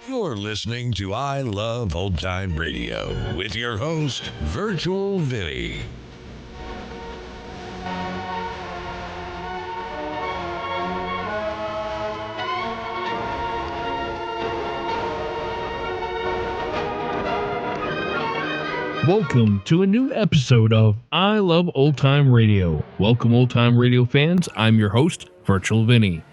You're listening to I Love Old Time Radio with your host, Virtual Vinny. Welcome to a new episode of I Love Old Time Radio. Welcome, old time radio fans. I'm your host, Virtual Vinny.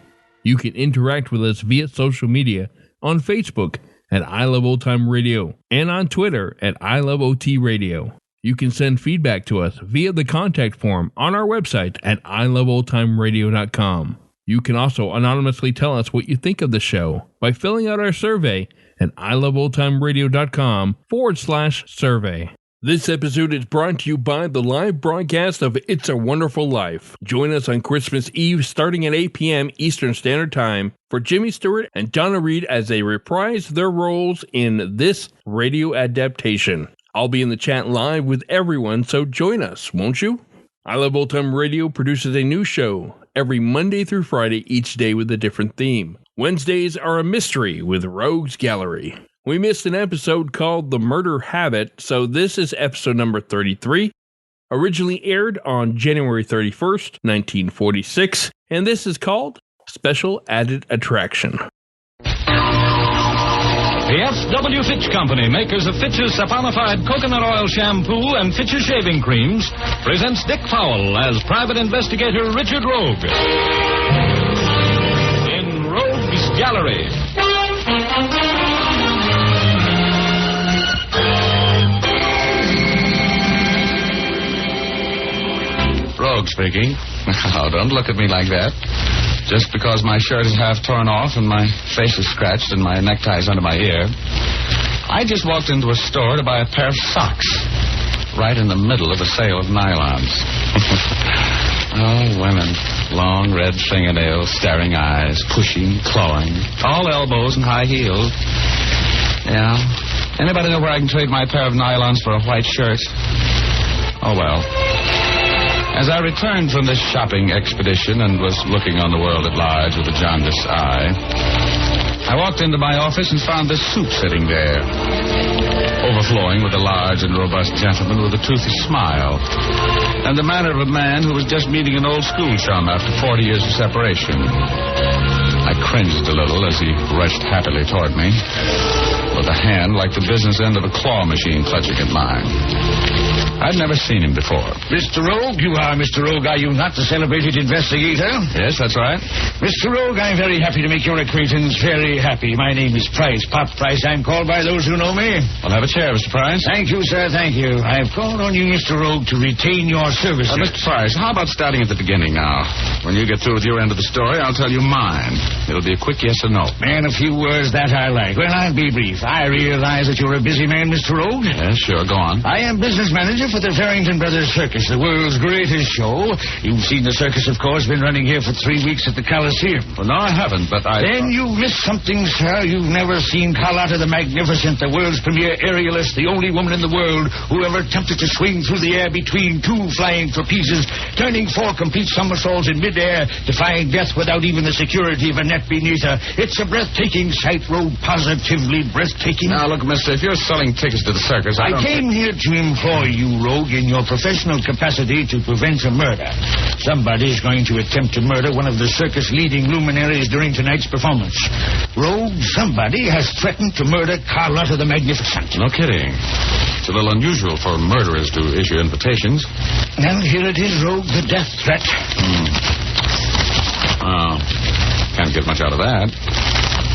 You can interact with us via social media on Facebook at I Love Old Time Radio and on Twitter at I Love OT Radio. You can send feedback to us via the contact form on our website at iloveoldtimeradio.com. You can also anonymously tell us what you think of the show by filling out our survey at iloveoldtimeradio.com/survey. This episode is brought to you by the live broadcast of It's a Wonderful Life. Join us on Christmas Eve starting at 8 p.m. Eastern Standard Time for Jimmy Stewart and Donna Reed as they reprise their roles in this radio adaptation. I'll be in the chat live with everyone, so join us, won't you? I Love Old Time Radio produces a new show every Monday through Friday, each day with a different theme. Wednesdays are a mystery with Rogues Gallery. We missed an episode called The Murder Habit, so this is episode number 33, originally aired on January 31st, 1946, and this is called Special Added Attraction. The F.W. Fitch Company, makers of Fitch's saponified coconut oil shampoo and Fitch's shaving creams, presents Dick Powell as private investigator Richard Rogue in Rogues Gallery. Rogue speaking. Oh, don't look at me like that. Just because my shirt is half torn off and my face is scratched and my necktie's under my ear. I just walked into a store to buy a pair of socks. Right in the middle of a sale of nylons. Oh, women. Long red fingernails, staring eyes, pushing, clawing. Tall elbows and high heels. Yeah. Anybody know where I can trade my pair of nylons for a white shirt? Oh, well. As I returned from this shopping expedition and was looking on the world at large with a jaundiced eye, I walked into my office and found this soup sitting there, overflowing with a large and robust gentleman with a toothy smile, and the manner of a man who was just meeting an old school chum after 40 years of separation. I cringed a little as he rushed happily toward me, with a hand like the business end of a claw machine clutching at mine. I'd never seen him before. Mr. Rogue, you are Mr. Rogue, are you not, the celebrated investigator? Yes, that's right. Mr. Rogue, I'm very happy to make your acquaintance, very happy. My name is Price, Pop Price. I'm called by those who know me. Well, have a chair, Mr. Price. Thank you, sir, thank you. I've called on you, Mr. Rogue, to retain your services. Mr. Price, how about starting at the beginning now? When you get through with your end of the story, I'll tell you mine. It'll be a quick yes or no. Man, a few words, that I like. Well, I'll be brief. I realize that you're a busy man, Mr. Rogue. Yes, sure, go on. I am business manager for the Farrington Brothers Circus, the world's greatest show. You've seen the circus, of course, been running here for 3 weeks at the Coliseum. Well, no, I haven't, but Then you've missed something, sir. You've never seen Carlotta the Magnificent, the world's premier aerialist, the only woman in the world who ever attempted to swing through the air between two flying trapezes, turning 4 complete somersaults in midair, defying death without even the security of a net beneath her. It's a breathtaking sight, Rogue, positively breathtaking. Now, look, mister, if you're selling tickets to the circus, I came here to employ you, Rogue, in your professional capacity to prevent a murder. Somebody's going to attempt to murder one of the circus leading luminaries during tonight's performance. Rogue, somebody has threatened to murder Carlotta the Magnificent. No kidding. It's a little unusual for murderers to issue invitations. Well, here it is, Rogue, the death threat. Oh, can't get much out of that.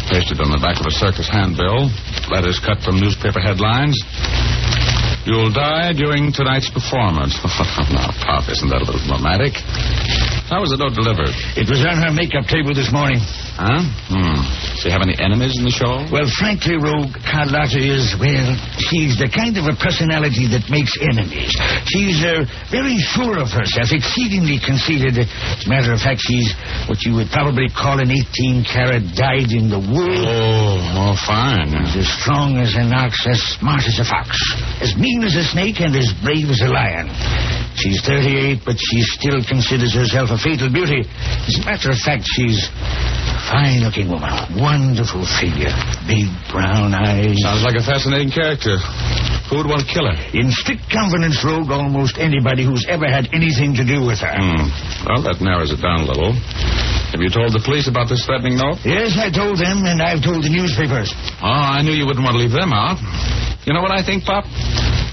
Pasted on the back of a circus handbill. Letters cut from newspaper headlines. You'll die during tonight's performance. Now, Pop, isn't that a little dramatic? How was the note delivered? It was on her makeup table this morning. Huh? Does she have any enemies in the show? Well, frankly, Rogue, Carlotta is, well, she's the kind of a personality that makes enemies. She's very sure of herself, exceedingly conceited. As a matter of fact, she's what you would probably call an 18-carat dyed-in-the-wool. Oh, fine. She's as strong as an ox, as smart as a fox, as mean as a snake, and as brave as a lion. She's 38, but she still considers herself a fatal beauty. As a matter of fact, she's fine-looking woman. Wonderful figure. Big brown eyes. Sounds like a fascinating character. Who would want to kill her? In strict confidence, Rogue, almost anybody who's ever had anything to do with her. Well, that narrows it down a little. Have you told the police about this threatening note? Yes, I told them, and I've told the newspapers. Oh, I knew you wouldn't want to leave them out. You know what I think, Pop?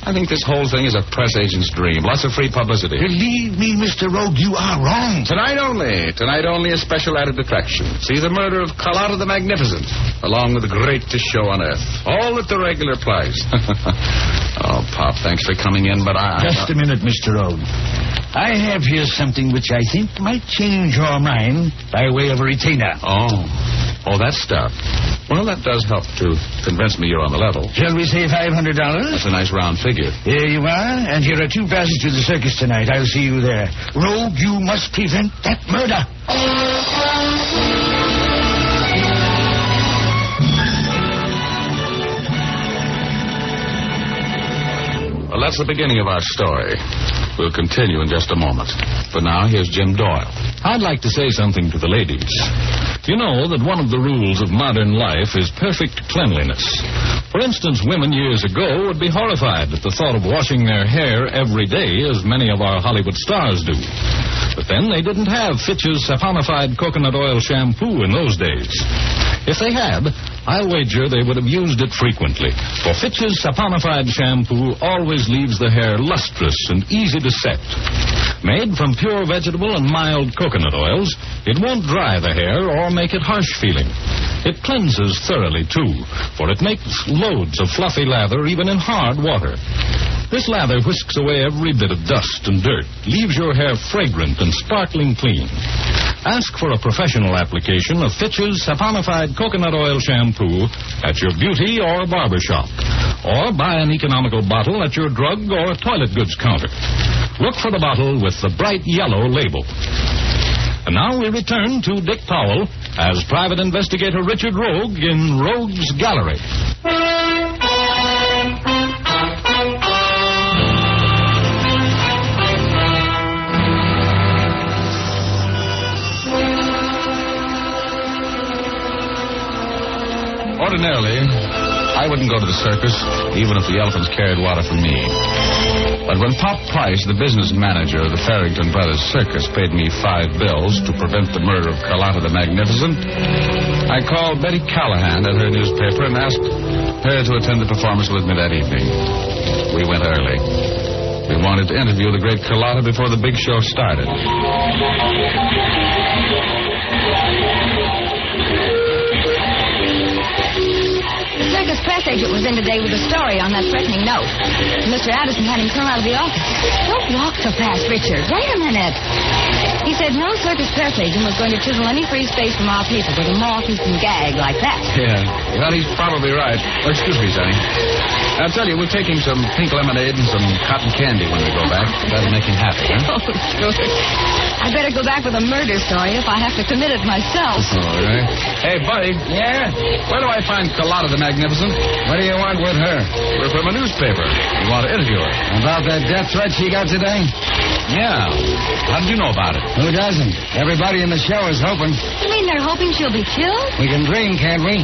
I think this whole thing is a press agent's dream. Lots of free publicity. Believe me, Mr. Rogue, you are wrong. Tonight only a special added attraction. See the murder of Carlotta the Magnificent, along with the greatest show on earth. All at the regular price. Oh, Pop, thanks for coming in, but Just a minute, Mr. Rogue. I have here something which I think might change your mind by way of a retainer. Oh, that stuff. Well, that does help to convince me you're on the level. Shall we say $500? That's a nice round figure. Here you are, and here are 2 passes to the circus tonight. I'll see you there. Rogue, you must prevent that murder. Well, that's the beginning of our story. We'll continue in just a moment. But now, here's Jim Doyle. I'd like to say something to the ladies. You know that one of the rules of modern life is perfect cleanliness. For instance, women years ago would be horrified at the thought of washing their hair every day, as many of our Hollywood stars do. But then they didn't have Fitch's saponified coconut oil shampoo in those days. If they had, I'll wager they would have used it frequently. For Fitch's saponified shampoo always leaves the hair lustrous and easy to set. Made from pure vegetable and mild coconut oils, it won't dry the hair or make it harsh feeling. It cleanses thoroughly, too, for it makes loads of fluffy lather even in hard water. This lather whisks away every bit of dust and dirt, leaves your hair fragrant and sparkling clean. Ask for a professional application of Fitch's saponified coconut oil shampoo at your beauty or barber shop, or buy an economical bottle at your drug or toilet goods counter. Look for the bottle with the bright yellow label. And now we return to Dick Powell as Private Investigator Richard Rogue in Rogue's Gallery. Ordinarily, I wouldn't go to the circus, even if the elephants carried water for me. But when Pop Price, the business manager of the Farrington Brothers Circus, paid me 5 bills to prevent the murder of Carlotta the Magnificent, I called Betty Callahan at her newspaper and asked her to attend the performance with me that evening. We went early. We wanted to interview the great Carlotta before the big show started. The circus press agent was in today with a story on that threatening note. Mr. Addison had him thrown out of the office. Don't walk so fast, Richard. Wait a minute. He said no circus press agent was going to chisel any free space from our people with a moth-eaten gag like that. Yeah, well, he's probably right. Oh, excuse me, Sonny. I'll tell you, we'll take him some pink lemonade and some cotton candy when we go back. That'll make him happy, huh? Oh, sure. I better go back with a murder story if I have to commit it myself. All right. Hey, buddy. Yeah? Where do I find Carlotta the Magnificent? What do you want with her? We're from a newspaper. We want to interview her. About that death threat she got today? Yeah. How did you know about it? Who doesn't? Everybody in the show is hoping. You mean they're hoping she'll be killed? We can dream, can't we?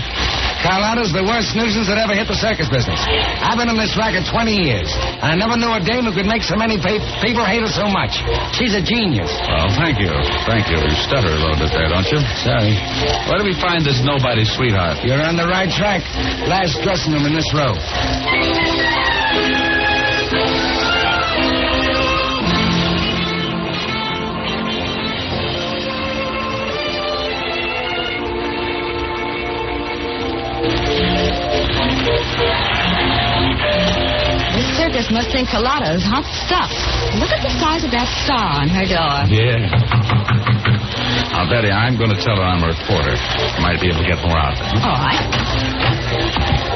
Carlotta's the worst nuisance that ever hit the circus business. I've been in this racket 20 years. I never knew a dame who could make so many people hate her so much. She's a genius. Well, thank you. Thank you. You stutter a little bit there, don't you? Sorry. Where do we find this nobody's sweetheart? You're on the right track. Last dressing room in this row. This circus must think Carlotta is hot stuff. Look at the size of that star on her door. Yeah. Now, Betty, I'm going to tell her I'm a reporter. Might be able to get more out of it. All right.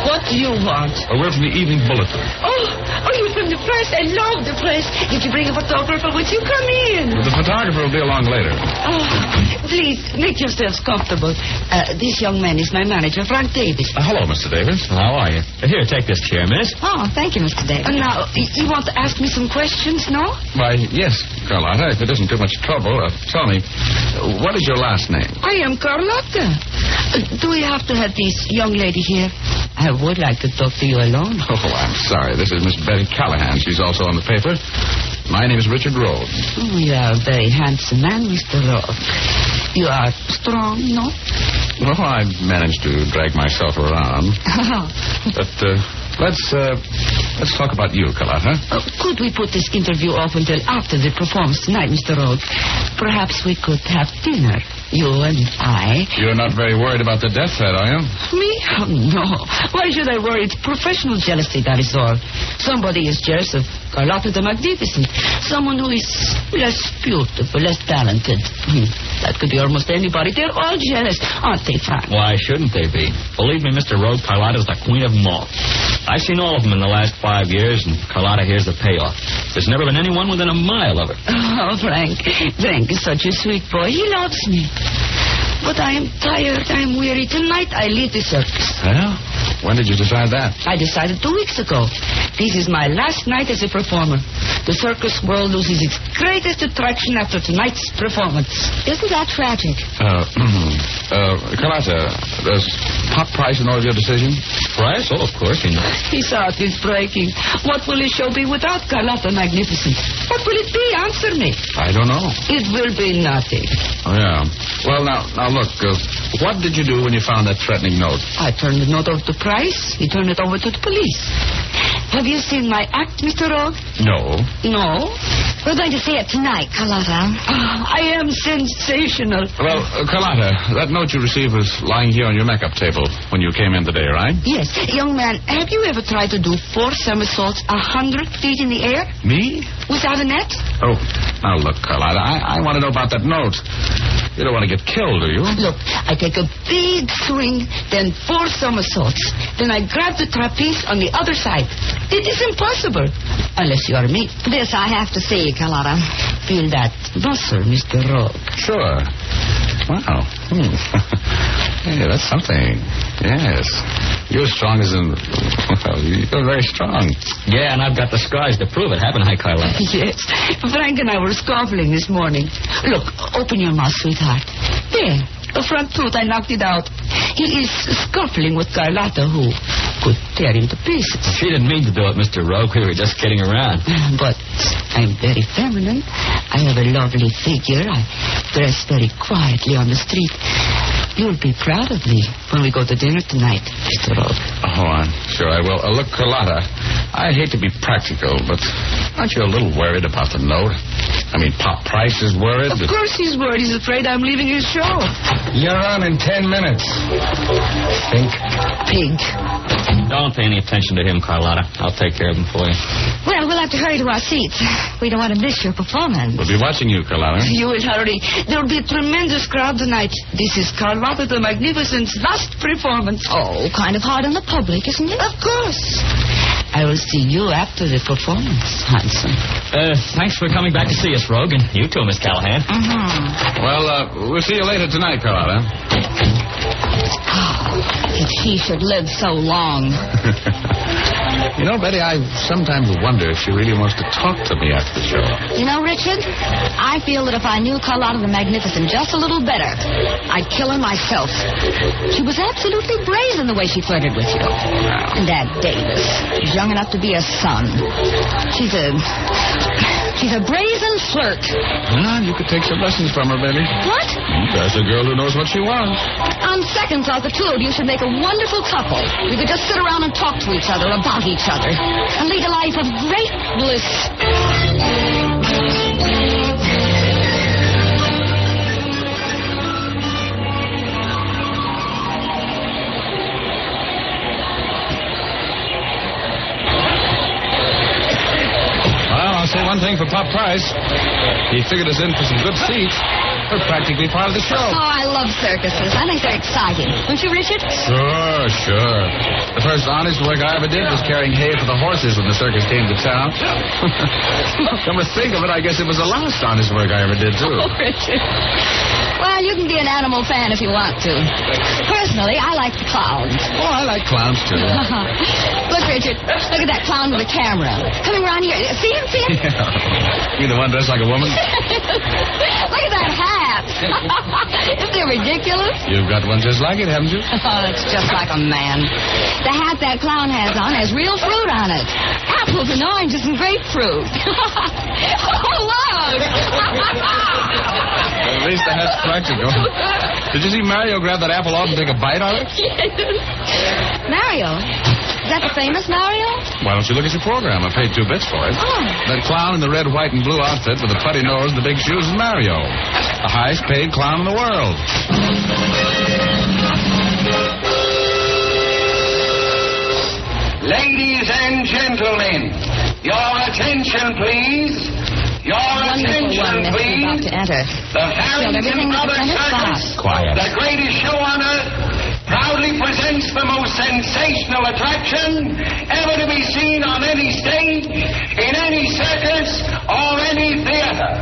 What do you want? We're from the Evening Bulletin. Oh, you're from the press. I love the press. Did you bring a photographer with you? Come in. The photographer will be along later. Oh, please, make yourselves comfortable. This young man is my manager, Frank Davis. Hello, Mr. Davis. How are you? Here, take this chair, miss. Oh, thank you, Mr. Davis. Now, you want to ask me some questions, no? Why, yes, Carlotta, if it isn't too much trouble, tell me, What is your last name? I am Carlotta. Do we have to have this young lady here? I would like to talk to you alone. Oh, I'm sorry. This is Miss Betty Callahan. She's also on the paper. My name is Richard Rhodes. Oh, you are a very handsome man, Mr. Rock. You are strong, no? Well, I managed to drag myself around. But let's talk about you, Carlotta. Could we put this interview off until after the performance tonight, Mr. Rock? Perhaps we could have dinner, you and I. You're not very worried about the death threat, are you? Me? Oh, no. Why should I worry? It's professional jealousy, that is all. Somebody is jealous of Carlotta the Magnificent. Someone who is less beautiful, less talented. That could be almost anybody. They're all jealous, aren't they, Frank? Why shouldn't they be? Believe me, Mr. Rogue, Carlotta's the queen of them all. I've seen all of them in the last 5 years, and Carlotta here's the payoff. There's never been anyone within a mile of her. Oh, Frank. Frank is such a sweet boy. He loves me. But I am tired. I am weary. Tonight I leave the circus. Well, when did you decide that? I decided 2 weeks ago. This is my last night as a performer. The circus world loses its greatest attraction after tonight's performance. Isn't that tragic? Carlotta, does Pop Price know of your decision? Price? Oh, of course he knows. His heart is breaking. What will his show be without Carlotta Magnificent? What will it be? Answer me. I don't know. It will be nothing. Oh, yeah. Well, now look, what did you do when you found that threatening note? I turned the note over to Price. He turned it over to the police. Have you seen my act, Mr. Rogue? No. No? We're going to see it tonight, Carlotta. I am sensational. Well, Carlotta, that note you received was lying here on your makeup table when you came in today, right? Yes. Young man, have you ever tried to do 4 somersaults 100 feet in the air? Me? Without a net? Oh, now look, Carlotta, I want to know about that note. You don't want to get killed, do you? Look, I take a big swing, then 4 somersaults. Then I grab the trapeze on the other side. It is impossible. Unless you are me. This I have to see, Carlotta. Feel that muscle, Mr. Rogue. Sure. Wow. Hey, that's something. Yes. You're strong as in... Well, you're very strong. Yeah, and I've got the scars to prove it, haven't I, Carlotta? Yes. Frank and I were scuffling this morning. Look, open your mouth, sweetheart. There. The front tooth, I knocked it out. He is scuffling with Carlotta, who could tear him to pieces. She didn't mean to do it, Mr. Rogue. We were just kidding around. But I'm very feminine. I have a lovely figure. I dress very quietly on the street. You'll be proud of me when we go to dinner tonight, Mr. Rogue. Oh, I'm sure I will. Look, Carlotta, I hate to be practical, but aren't you a little worried about the note? I mean, Pop Price is worried. Of course he's worried. He's afraid I'm leaving his show. You're on in 10 minutes. Think. Pig. Don't pay any attention to him, Carlotta. I'll take care of him for you. Well, we'll have to hurry to our seats. We don't want to miss your performance. We'll be watching you, Carlotta. You will hurry. There'll be a tremendous crowd tonight. This is Carlotta the Magnificent's last performance. Oh, kind of hard on the public, isn't it? Of course. I will see you after the performance, handsome. Thanks for coming back to see us, Rogue, and you too, Miss Callahan. Well, we'll see you later tonight, Carlotta. If she should live so long. You know, Betty, I sometimes wonder if she really wants to talk to me after the show. You know, Richard, I feel that if I knew Carlotta the Magnificent just a little better, I'd kill her myself. She was absolutely brazen the way she flirted with you. And that Davis, he's young enough to be a son. She's a brazen flirt. Well, you could take some lessons from her, Betty. What? That's a girl who knows what she wants. On second thought, the two of you should make a wonderful couple. You could just sit around and talk to each other about each other and lead a life of great bliss. I'll say one thing for Pop Price. He figured us in for some good seats. We're practically part of the show. Oh, I love circuses. I think they're exciting. Don't you, Richard? Sure. The first honest work I ever did was carrying hay for the horses when the circus came to town. Come to think of it, I guess it was the last honest work I ever did, too. Oh, Richard. Well, you can be an animal fan if you want to. Personally, I like the clowns. Oh, I like clowns, too. Look, Richard, look at that clown with a camera. Coming around here. See him? Yeah. You the one dressed like a woman? Look at that hat. Isn't it ridiculous? You've got one just like it, haven't you? Oh, it's just like a man. The hat that clown has on has real fruit on it. Apples and oranges and grapefruit. Oh, look! At least the hat's practical. Did you see Mario grab that apple off and take a bite out of it? Mario? Is that the famous Mario? Why don't you look at your program? I paid 2 bits for it. Oh. That clown in the red, white, and blue outfit with the putty nose and the big shoes is Mario. The highest paid clown in the world. Ladies and gentlemen, your attention, please. Your attention, please. About to enter. The Harrington Brothers Circus, Quiet. the greatest show on earth, proudly presents the most sensational attraction ever to be seen on any stage, in any circus, or any theater.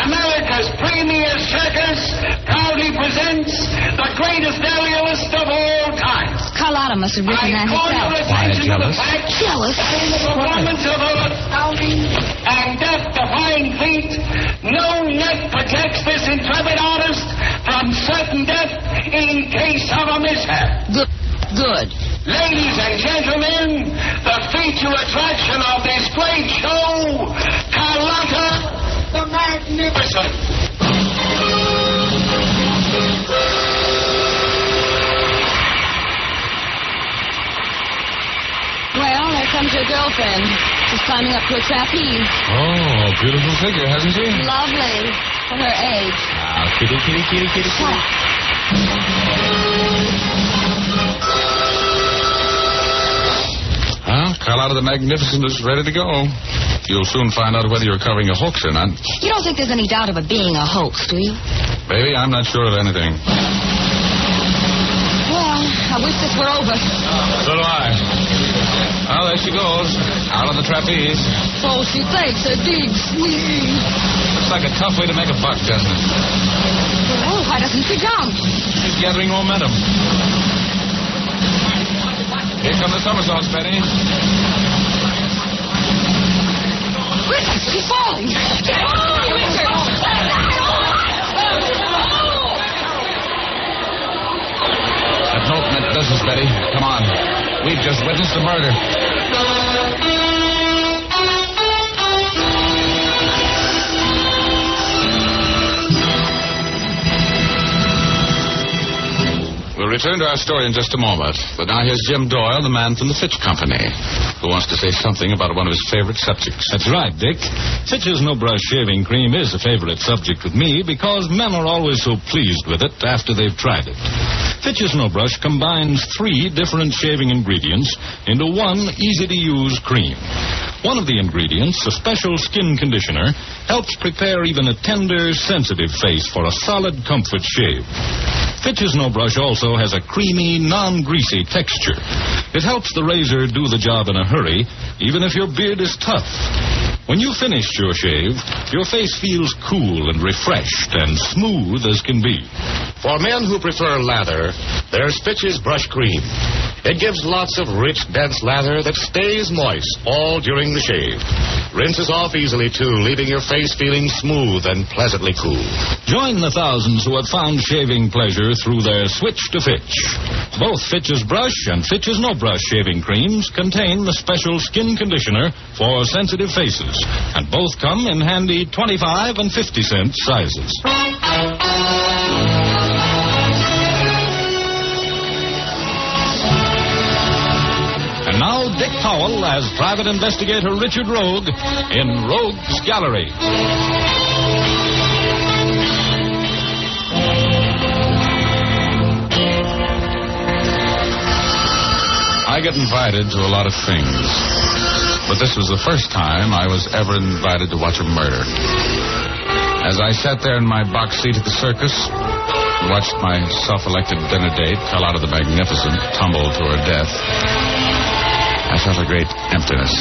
America's premier circus proudly presents the greatest aerialist of all time. Carlotta must have written that I call your herself. attention to the fact Jealous? the performance of her astounding and death-defying feat. No net protects this intrepid artist from certain death in case of a mishap. Good. Ladies and gentlemen, the feature attraction of this great show, Carlotta the Magnificent. Well, there comes your girlfriend. She's climbing up to a trapeze. Oh, beautiful figure, hasn't she? Lovely. For her age. Ah, kitty, kitty, kitty, kitty, Shut kitty. up. Well, Carlotta the Magnificent is ready to go. You'll soon find out whether you're covering a hoax or not. You don't think there's any doubt of it being a hoax, do you? Baby, I'm not sure of anything. Well, I wish this were over. So do I. Well, there she goes. Out on the trapeze. So she takes a big swing. Looks like a tough way to make a buck, doesn't it? Well, why doesn't she jump? She's gathering momentum. Here come the somersaults, Betty. Richard, she's falling. She's falling, Richard. That note meant business, Betty. Come on. We've just witnessed a murder. We'll return to our story in just a moment. But now here's Jim Doyle, the man from the Fitch Company, who wants to say something about one of his favorite subjects. That's right, Dick. Fitch's No Brush Shaving Cream is a favorite subject with me because men are always so pleased with it after they've tried it. Fitch's No Brush combines 3 different shaving ingredients into one easy-to-use cream. One of the ingredients, a special skin conditioner, helps prepare even a tender, sensitive face for a solid comfort shave. Fitch's No Brush also has a creamy, non-greasy texture. It helps the razor do the job in a hurry, even if your beard is tough. When you finish your shave, your face feels cool and refreshed and smooth as can be. For men who prefer lather, there's Fitch's Brush Cream. It gives lots of rich, dense lather that stays moist all during the shave. Rinses off easily, too, leaving your face feeling smooth and pleasantly cool. Join the thousands who have found shaving pleasure through their switch to Fitch. Both Fitch's Brush and Fitch's No Brush shaving creams contain the special skin conditioner for sensitive faces, and both come in handy 25 and 50-cent sizes. And now Dick Powell as Private Investigator Richard Rogue in Rogue's Gallery. I get invited to a lot of things, but this was the first time I was ever invited to watch a murder. As I sat there in my box seat at the circus and watched my self-elected dinner date, Carlotta the Magnificent, tumble to her death, I felt a great emptiness.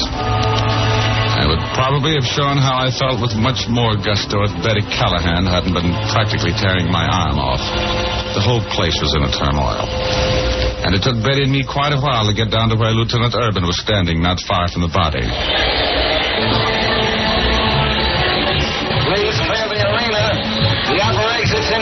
I would probably have shown how I felt with much more gusto if Betty Callahan hadn't been practically tearing my arm off. The whole place was in a turmoil. And it took Betty and me quite a while to get down to where Lieutenant Urban was standing, not far from the body. Please clear the arena. The upper exit's in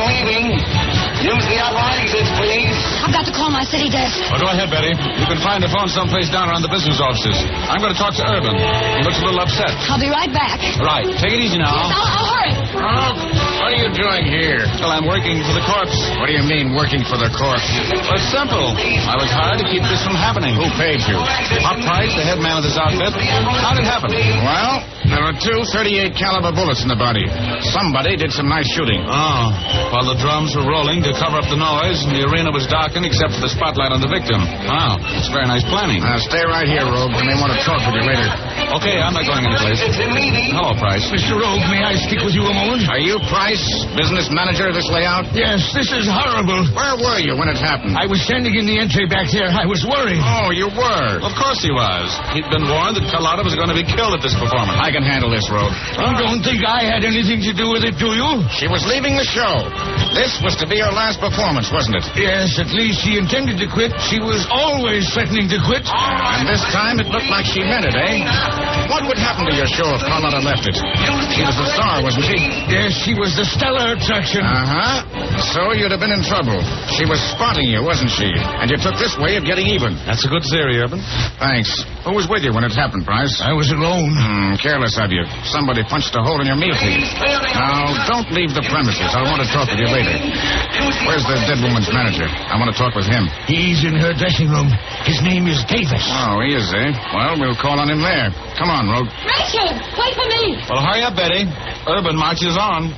city desk. Well, go ahead, Betty. You can find the phone someplace down around the business offices. I'm going to talk to Urban. He looks a little upset. I'll be right back. Right. Take it easy now. I'll hurry. What are you doing here? Well, I'm working for the corpse. What do you mean, working for the corpse? Well, it's simple. I was hired to keep this from happening. Who paid you? Pop Price, the head man of this outfit. How'd it happen? Well, there were 2 .38 caliber bullets in the body. Somebody did some nice shooting. Oh. While the drums were rolling to cover up the noise, and the arena was darkened except for the spotlight on the victim. Wow. It's very nice planning. Stay right here, Rogue. I may want to talk with you later. Okay, I'm not going anyplace. Hello, Price. Mr. Rogue, may I speak with you a moment? Are you Price, business manager of this layout? Yes, this is horrible. Where were you when it happened? I was standing in the entry back there. I was worried. Oh, you were? Of course he was. He'd been warned that Carlotta was going to be killed at this performance. I can handle this, Rogue. You don't think I had anything to do with it, do you? She was leaving the show. This was to be her last performance, wasn't it? Yes, at least she intended to quit. She was always threatening to quit. And this time it looked like she meant it, eh? What would happen to your show if Carlotta left it? She was the star, wasn't she? Yes, she was the stellar attraction. Uh-huh. So you'd have been in trouble. She was spotting you, wasn't she? And you took this way of getting even. That's a good theory, Urban. Thanks. Who was with you when it happened, Price? I was alone. Careless of you. Somebody punched a hole in your meat thief. Now, don't leave the premises. I want to talk with you later. Where's the dead woman's manager? I want to talk with him. He's in her dressing room. His name is Davis. Oh, he is, eh? Well, we'll call on him there. Come on, Rogue. Rachel, wait for me. Well, hurry up, Betty. Urban marches on.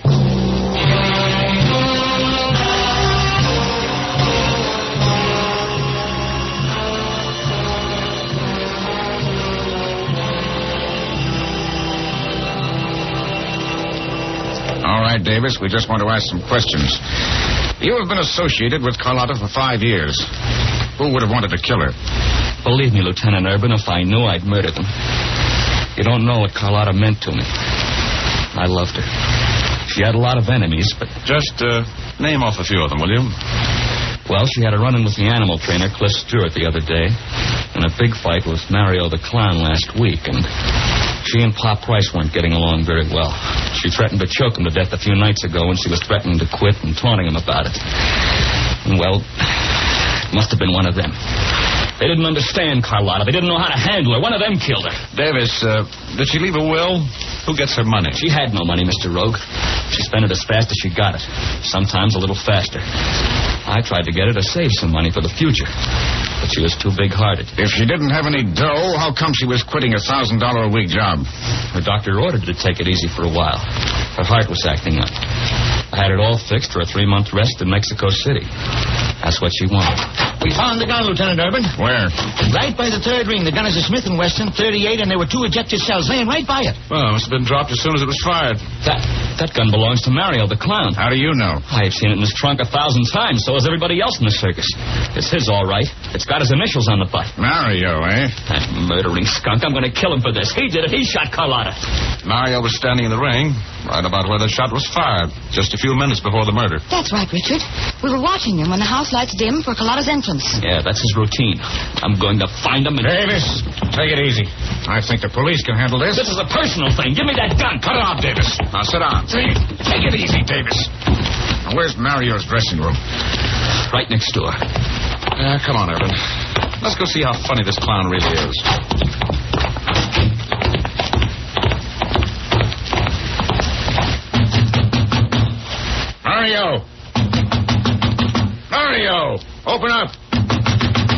All right, Davis, we just want to ask some questions. You have been associated with Carlotta for 5 years. Who would have wanted to kill her? Believe me, Lieutenant Urban, if I knew, I'd murder them. You don't know what Carlotta meant to me. I loved her. She had a lot of enemies, but... Just name off a few of them, will you? Well, she had a run-in with the animal trainer, Cliff Stewart, the other day, and a big fight with Mario the Clown last week, and she and Pop Price weren't getting along very well. She threatened to choke him to death a few nights ago, and she was threatening to quit and taunting him about it. And, well, it must have been one of them. They didn't understand Carlotta. They didn't know how to handle her. One of them killed her. Davis, did she leave a will? Who gets her money? She had no money, Mr. Rogue. She spent it as fast as she got it. Sometimes a little faster. I tried to get her to save some money for the future, but she was too big-hearted. If she didn't have any dough, how come she was quitting a $1,000 a week job? Her doctor ordered her to take it easy for a while. Her heart was acting up. I had it all fixed for a 3-month rest in Mexico City. That's what she wanted. We found the gun, Lieutenant Urban. Where? Right by the third ring. The gun is a Smith & Wesson 38, and there were 2 ejector cells laying right by it. Well, it must have been dropped as soon as it was fired. That gun belongs to Mario the Clown. How do you know? I've seen it in his trunk 1,000 times. So has everybody else in the circus. It's his, all right. It's got his initials on the butt. Mario, eh? That murdering skunk. I'm going to kill him for this. He did it. He shot Carlotta. Mario was standing in the ring, right about where the shot was fired, just a few minutes before the murder. That's right, Richard. We were watching him when the house lights dim for Carlotta's entrance. Yeah, that's his routine. I'm going to find him and... Davis, take it easy. I think the police can handle this. This is a personal thing. Give me that gun. Cut it off, Davis. Now, sit down. Take it easy, Davis. Now, where's Mario's dressing room? Right next door. Come on, Urban. Let's go see how funny this clown really is. Mario, open up.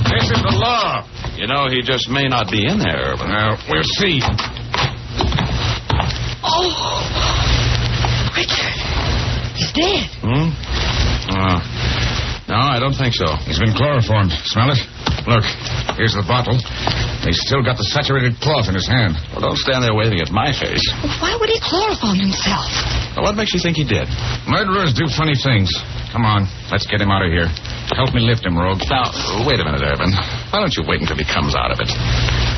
This is the law. You know, he just may not be in there, Urban. We'll see. Oh, Richard. He's dead. No, I don't think so. He's been chloroformed. Smell it? Look, here's the bottle. He's still got the saturated cloth in his hand. Well, don't stand there waving at my face. Well, why would he chloroform himself? Well, what makes you think he did? Murderers do funny things. Come on, let's get him out of here. Help me lift him, Rogue. Now, wait a minute, Urban. Why don't you wait until he comes out of it?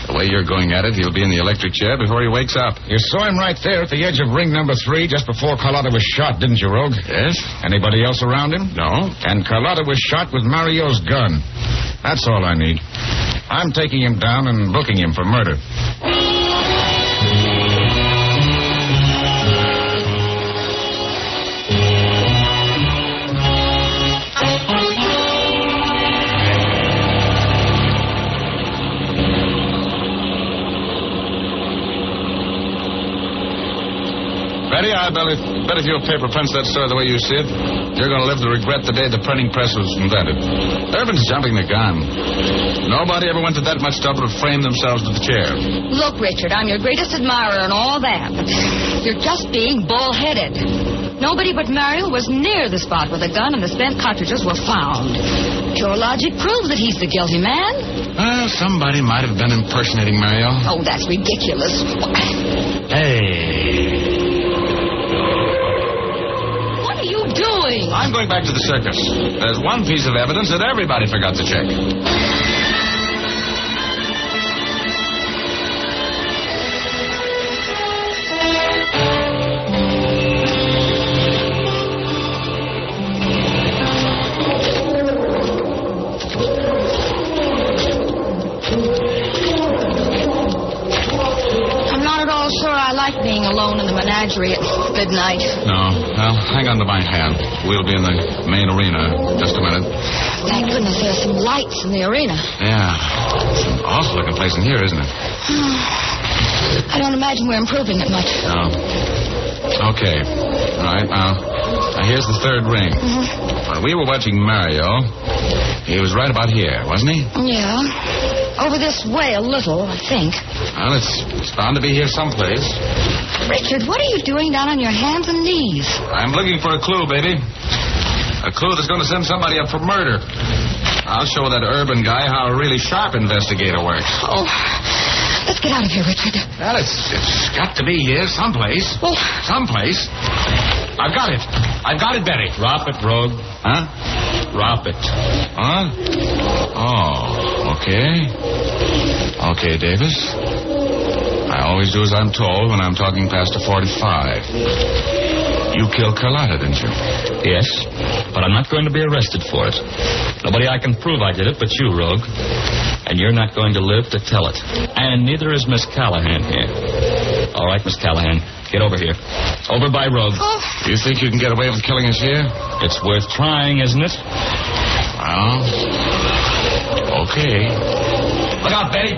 The way you're going at it, he'll be in the electric chair before he wakes up. You saw him right there at the edge of ring number 3 just before Carlotta was shot, didn't you, Rogue? Yes. Anybody else around him? No. And Carlotta was shot with Mario's gun. That's all I need. I'm taking him down and booking him for murder. I bet if your paper prints that story the way you see it, you're going to live to regret the day the printing press was invented. Urban's jumping the gun. Nobody ever went to that much trouble to frame themselves to the chair. Look, Richard, I'm your greatest admirer and all that, but you're just being bull-headed. Nobody but Mario was near the spot where the gun and the spent cartridges were found. Pure logic proves that he's the guilty man. Well, somebody might have been impersonating Mario. Oh, that's ridiculous. Hey. What are you doing? I'm going back to the circus. There's one piece of evidence that everybody forgot to check. Being alone in the menagerie at midnight. No. Well, hang on to my hand. We'll be in the main arena in just a minute. Thank goodness there's some lights in the arena. Yeah. It's an awful-looking place in here, isn't it? I don't imagine we're improving it much. No. Okay. All right. Now here's the third ring. When we were watching Mario, he was right about here, wasn't he? Yeah. Over this way a little, I think. Well, it's bound to be here someplace. Richard, what are you doing down on your hands and knees? I'm looking for a clue, baby. A clue that's going to send somebody up for murder. I'll show that urban guy how a really sharp investigator works. Oh, let's get out of here, Richard. Well, it's got to be here someplace. Well, someplace. I've got it. I've got it, Betty. Drop it, Rogue. Huh? Drop it. Huh? Oh, okay. Okay, Davis. I always do as I'm told when I'm talking past a 45. You killed Carlotta, didn't you? Yes, but I'm not going to be arrested for it. Nobody I can prove I did it but you, Rogue. And you're not going to live to tell it. And neither is Miss Callahan here. All right, Miss Callahan, get over here. Over by Rogue. Oh. You think you can get away with killing us here? It's worth trying, isn't it? Well, okay. Look out, Betty.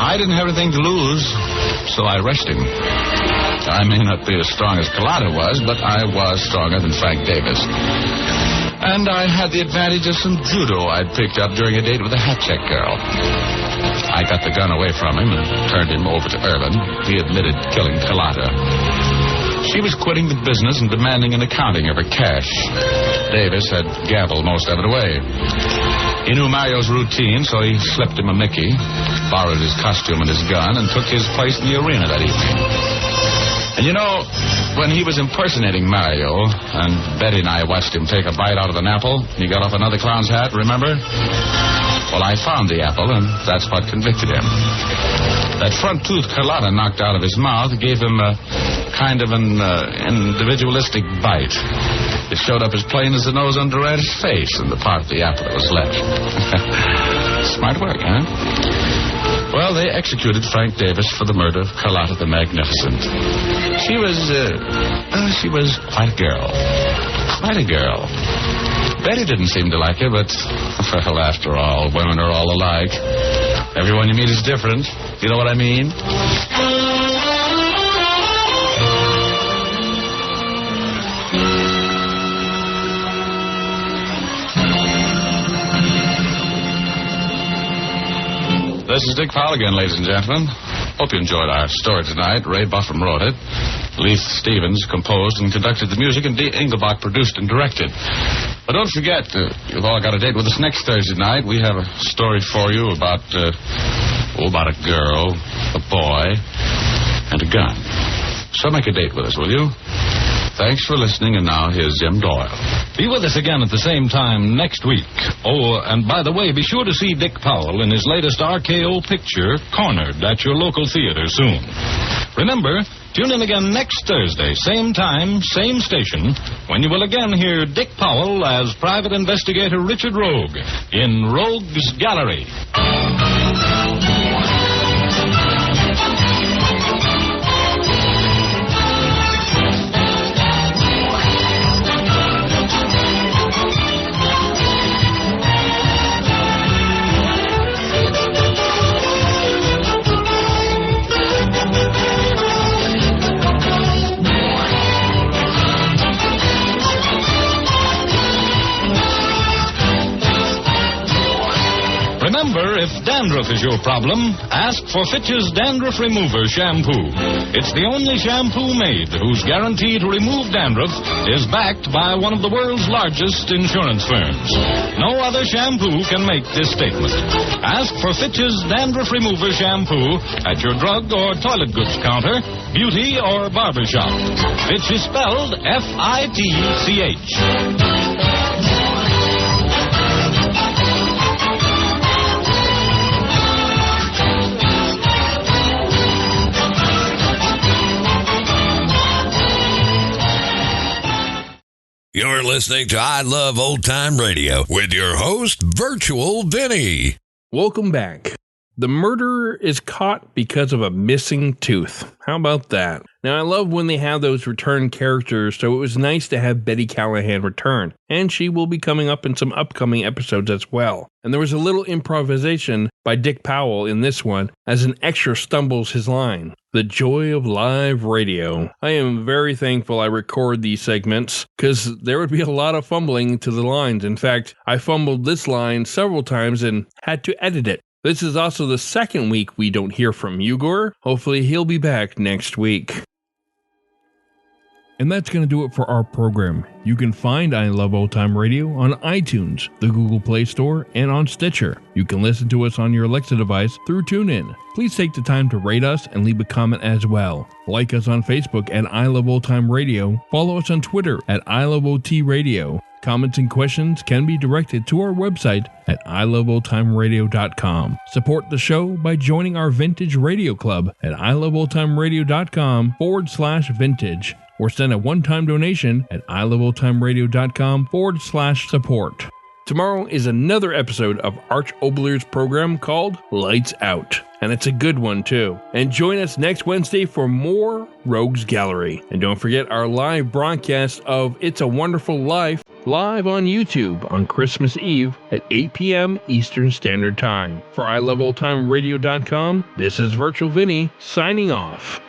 I didn't have anything to lose, so I rushed him. I may not be as strong as Carlotta was, but I was stronger than Frank Davis. And I had the advantage of some judo I'd picked up during a date with a hat-check girl. I got the gun away from him and turned him over to Irvin. He admitted killing Carlotta. She was quitting the business and demanding an accounting of her cash. Davis had gambled most of it away. He knew Mario's routine, so he slipped him a Mickey, borrowed his costume and his gun, and took his place in the arena that evening. And you know, when he was impersonating Mario, and Betty and I watched him take a bite out of an apple, he got off another clown's hat, remember? Well, I found the apple, and that's what convicted him. That front tooth Carlotta knocked out of his mouth gave him a kind of an individualistic bite. It showed up as plain as the nose on Durant's face and the part of the apple that was left. Smart work, huh? Well, they executed Frank Davis for the murder of Carlotta the Magnificent. She was quite a girl. Quite a girl. Betty didn't seem to like her, but, well, after all, women are all alike. Everyone you meet is different. You know what I mean? This is Dick Powell again, ladies and gentlemen. Hope you enjoyed our story tonight. Ray Buffum wrote it. Leith Stevens composed and conducted the music, and Dee Engelbach produced and directed. But don't forget, you've all got a date with us next Thursday night. We have a story for you about a girl, a boy, and a gun. So make a date with us, will you? Thanks for listening, and now here's Jim Doyle. Be with us again at the same time next week. Oh, and by the way, be sure to see Dick Powell in his latest RKO picture, Cornered, at your local theater soon. Remember, tune in again next Thursday, same time, same station, when you will again hear Dick Powell as Private Investigator Richard Rogue in Rogue's Gallery. dandruff is your problem, ask for Fitch's Dandruff Remover Shampoo. It's the only shampoo made whose guarantee to remove dandruff is backed by one of the world's largest insurance firms. No other shampoo can make this statement. Ask for Fitch's Dandruff Remover Shampoo at your drug or toilet goods counter, beauty or barber shop. Fitch is spelled F-I-T-C-H. You're listening to I Love Old Time Radio with your host, Virtual Vinny. Welcome back. The murderer is caught because of a missing tooth. How about that? Now, I love when they have those return characters, so it was nice to have Betty Callahan return, and she will be coming up in some upcoming episodes as well. And there was a little improvisation by Dick Powell in this one, as an extra stumbles his line. The joy of live radio. I am very thankful I record these segments, because there would be a lot of fumbling to the lines. In fact, I fumbled this line several times and had to edit it. This is also the second week we don't hear from Ugor. Hopefully he'll be back next week. And that's going to do it for our program. You can find I Love Old Time Radio on iTunes, the Google Play Store, and on Stitcher. You can listen to us on your Alexa device through TuneIn. Please take the time to rate us and leave a comment as well. Like us on Facebook at I Love Old Time Radio. Follow us on Twitter at I Love OT Radio. Comments and questions can be directed to our website at iloveoldtimeradio.com. Support the show by joining our Vintage Radio Club at iloveoldtimeradio.com/vintage or send a one-time donation at iloveoldtimeradio.com/support. Tomorrow is another episode of Arch Obler's program called Lights Out. And it's a good one, too. And join us next Wednesday for more Rogues Gallery. And don't forget our live broadcast of It's a Wonderful Life live on YouTube on Christmas Eve at 8 p.m. Eastern Standard Time. For iloveoldtimeradio.com, this is Virtual Vinny signing off.